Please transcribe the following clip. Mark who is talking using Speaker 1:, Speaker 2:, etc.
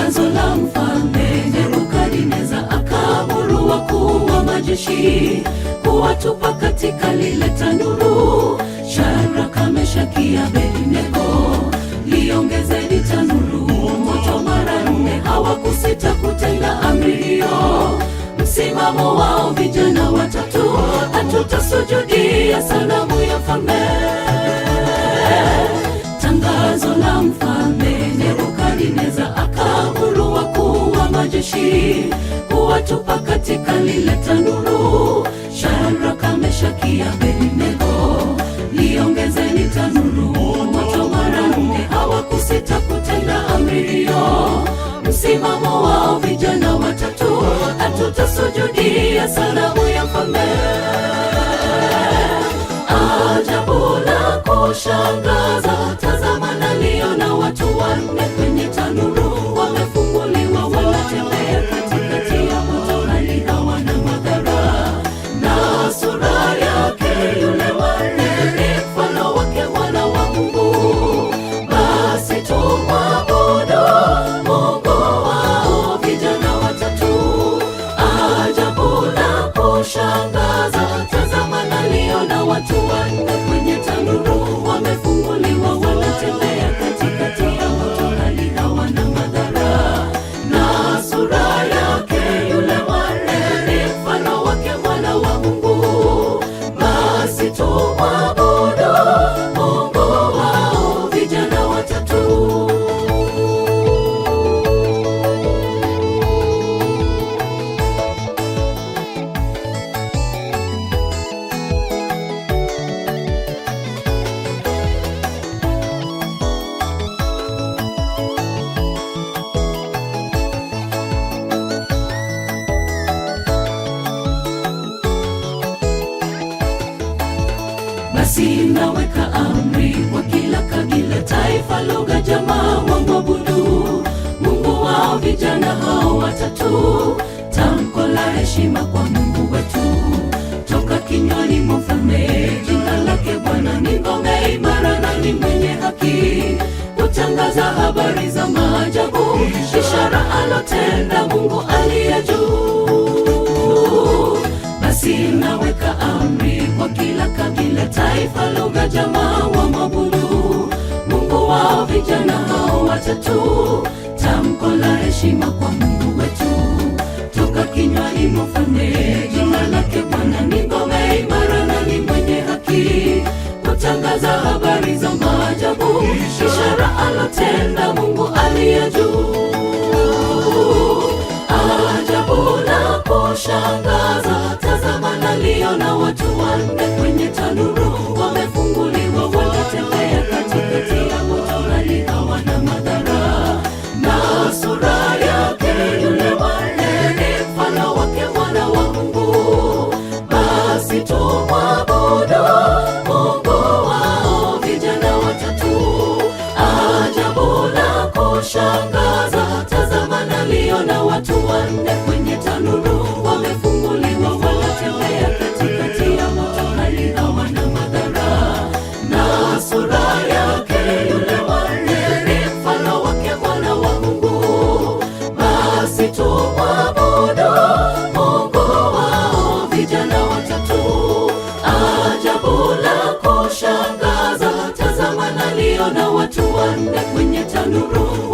Speaker 1: Tangazo la mfalme Nebukadneza, akaamuru wakuu wa majeshi kuwatupa katika lile tanuru. Shadraka, Meshaki, Abednego, liongezeni tanuru moto mara 4. Hawakusita kutenda amri hiyo. Msimamo wao vijana watatu: hatutasujudia sanamu ya mfalme. Tangazo la mfalme Nebukadneza, akaamuru wakuu wa majeshi kuwatupa katika lile tanuru. Shadraka, Meshaki, Abednego, liongezeni tanuru moto mara 4. Hawakusita kutenda amri hiyo. Msimamo wao vijana watatu: hatutasujudia sanamu ya mfalme. Ajabu la kushangaza, tazama naliona watu 4 kwenye tanuru, wamefunguliwa, wanatembea katikati ya moto, hali hawana madhara. Na sura yake yule wa 4 ni mfano wake Mwana wa Mungu. Basi tumwabudu Mungu wao vijana watatu. Ajabu la kushangaza, tazama naliona watu 4 kwenye tanuru, wamefunguliwa, wanatembea katikati ya moto, hali hawana madhara. Na sura yake yule wa 4 ni mfano wake Mwana wa Mungu. Basi tumwabudu Mungu wao vijana watatu. Basi naweka amri kwa kila kabila, taifa, lugha, jamaa, wamwabudu Mungu wao vijana hao watatu. Tamko la heshima kwa Mungu wetu toka kinywani mwa mfalme. Jina lake Bwana ni ngome imara na ni mwenye haki, kutangaza habari za maajabu, ishara alotenda Mungu aliye juu. Basi naweka amri kwa kila kabila, taifa, lugha, jamaa, wamwabudu Mungu wao vijana hao watatu. Tamko la heshima kwa Mungu wetu toka kinywani mwa mfalme. Jina lake Bwana ni ngome imara na ni mwenye haki, kutangaza habari za maajabu, ishara alotenda Mungu aliye juu. Ajabu la kushangaza, tazama naliona watu 4 kwenye tanuru, wamefunguliwa, wanatembea katikati ya moto, hali hawana madhara. Na sura yake yule wa 4 ni mfano wake Mwana wa Mungu. Basi tumwabudu Mungu wao vijana watatu. Ajabu la kushangaza, tazama naliona watu 4 kwenye tanuru, wamefunguliwa, wanatembea katikati ya moto, hali hawana madhara. Na sura yake yule wa 4 ni mfano wake Mwana wa Mungu. Basi tumwabudu Mungu wao vijana watatu. Ajabu la kushangaza, tazama naliona watu 4 kwenye tanuru,